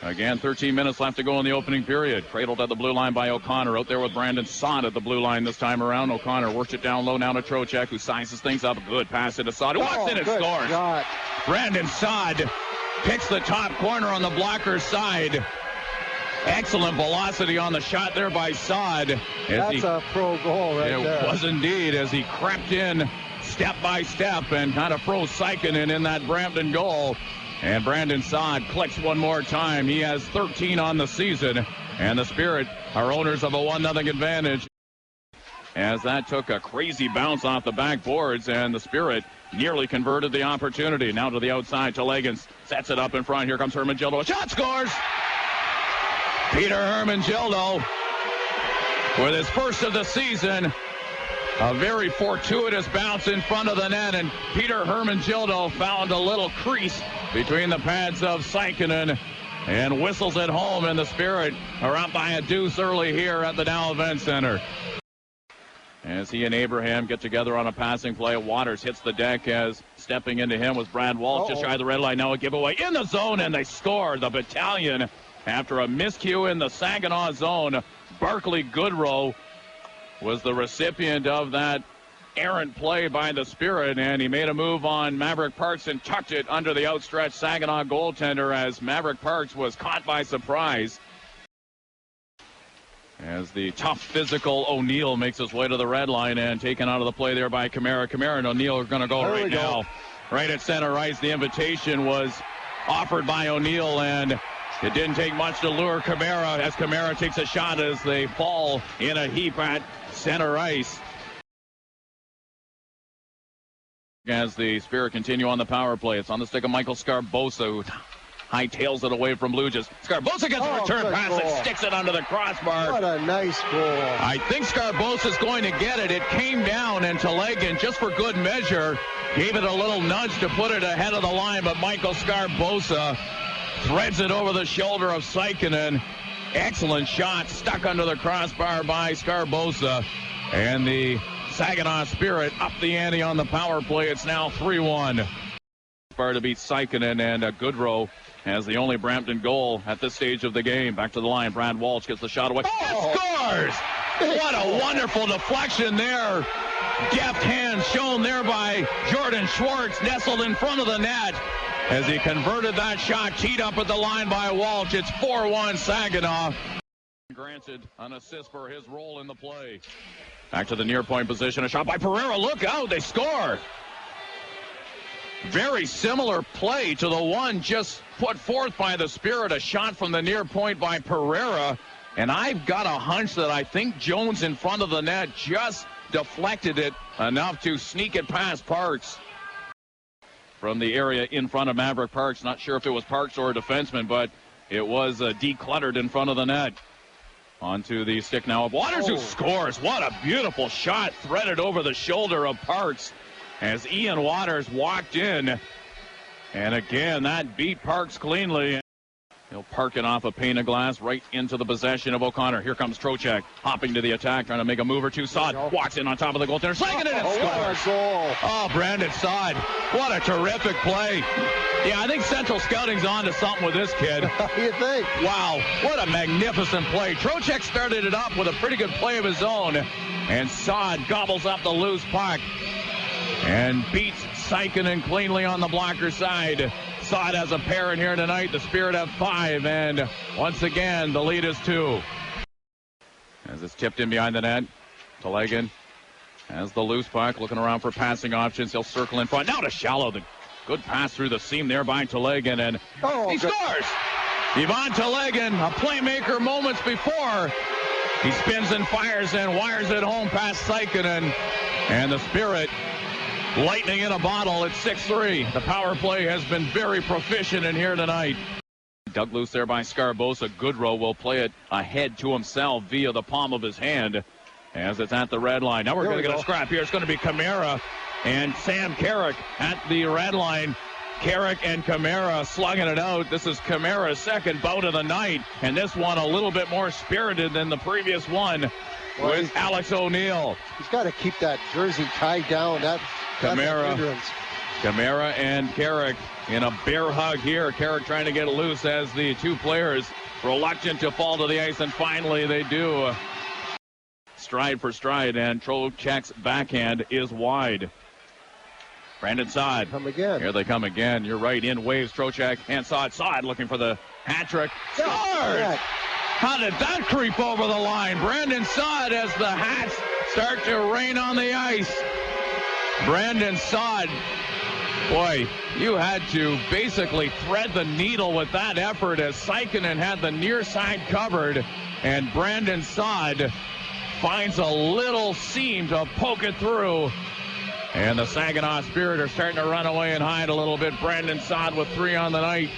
Again, 13 minutes left to go in the opening period. Cradled at the blue line by O'Connor. Out there with Brandon Saad at the blue line this time around. O'Connor works it down low now to Trocheck, who sizes things up. Good pass into Saad. Walks in and scores. Shot. Brandon Saad picks the top corner on the blocker's side. Excellent velocity on the shot there by Saad. That's a pro goal right there. It was indeed, as he crept in step by step and kind of froze Saikinen in that Brampton goal. And Brandon Saad clicks one more time. He has 13 on the season. And the Spirit are owners of a 1-0 advantage. As that took a crazy bounce off the backboards, and the Spirit nearly converted the opportunity. Now to the outside, Telegin sets it up in front. Here comes Hermenegildo. A shot, scores! Peter Hermenegildo with his first of the season. A very fortuitous bounce in front of the net, and Peter Hermenegildo found a little crease between the pads of Saikinen and whistles it home, and the Spirit are up by a deuce early here at the Dow Event Center. As he and Abraham get together on a passing play, Waters hits the deck as stepping into him was Brad Walsh. Just shy of the red line. Now a giveaway in the zone, and they score. The Battalion, after a miscue in the Saginaw zone, Barclay Goodrow was the recipient of that errant play by the Spirit, and he made a move on Maverick Parks and tucked it under the outstretched Saginaw goaltender as Maverick Parks was caught by surprise. As the tough, physical O'Neill makes his way to the red line and taken out of the play there by Kamara. Kamara and O'Neill are going to go right now. Right at center ice, the invitation was offered by O'Neill, and it didn't take much to lure Kamara as Kamara takes a shot as they fall in a heap at center ice. As the Spirit continue on the power play, it's on the stick of Michael Scarbosa, who hightails it away from Lujas. Scarbosa gets a return pass and sticks it under the crossbar. What a nice goal. I think Scarbosa's going to get it. It came down, and Telegin, just for good measure, gave it a little nudge to put it ahead of the line, but Michael Scarbosa threads it over the shoulder of Saikinen. Excellent shot, stuck under the crossbar by Scarbosa. And the Saginaw Spirit up the ante on the power play. It's now 3-1. To beat Saikinen, and Goodrow has the only Brampton goal at this stage of the game. Back to the line. Brad Walsh gets the shot away. Scores! What a wonderful deflection there. Deft hands shown there by Jordan Schwartz, nestled in front of the net. As he converted that shot, teed up at the line by Walsh. It's 4-1 Saginaw. Granted an assist for his role in the play. Back to the near point position. A shot by Pereira. Look out. They score. Very similar play to the one just put forth by the Spirit. A shot from the near point by Pereira. And I've got a hunch that I think Jones in front of the net just deflected it enough to sneak it past Parks. From the area in front of Maverick Parks. Not sure if it was Parks or a defenseman, but it was decluttered in front of the net. Onto the stick now of Waters, who scores. What a beautiful shot, threaded over the shoulder of Parks as Ian Waters walked in. And again, that beat Parks cleanly. He'll park it off a pane of glass right into the possession of O'Connor. Here comes Trocheck, hopping to the attack, trying to make a move or two. Saad walks in on top of the goaltender, slinging it and scores. Oh, Brandon Saad, what a terrific play. Yeah, I think Central Scouting's on to something with this kid. You think? Wow, what a magnificent play. Trocheck started it up with a pretty good play of his own, and Saad gobbles up the loose puck and beats Saikinen cleanly on the blocker side. Saad has a pair in here tonight. The Spirit have 5, and once again, the lead is 2. As it's tipped in behind the net, Telegin has the loose puck, looking around for passing options. He'll circle in front. Now to Shallow. The good pass through the seam there by Telegin, and he scores! Ivan Telegin, a playmaker moments before. He spins and fires and wires it home past Saikinen, and the Spirit lightning in a bottle at 6-3. The power play has been very proficient in here tonight. Dug loose there by Scarbosa. Goodrow will play it ahead to himself via the palm of his hand as it's at the red line. Now we're going to get a scrap here. It's going to be Kamara and Sam Carrick at the red line. Carrick and Kamara slugging it out. This is Kamara's second bout of the night, and this one a little bit more spirited than the previous one with Alex O'Neill. He's got to keep that jersey tied down. That's Kamara Camara and Carrick in a bear hug here. Carrick trying to get loose as the two players reluctant to fall to the ice, and finally they do. Stride for stride, and Trocheck's backhand is wide. Brandon Saad. Come again. Here they come again. You're right, in waves. Trocheck and Saad. Saad looking for the hat trick. Scores! Yeah. How did that creep over the line? Brandon Saad as the hats start to rain on the ice. Brandon Saad, boy, you had to basically thread the needle with that effort as Sikkonen had the near side covered, and Brandon Saad finds a little seam to poke it through. And the Saginaw Spirit are starting to run away and hide a little bit. Brandon Saad with 3 on the night.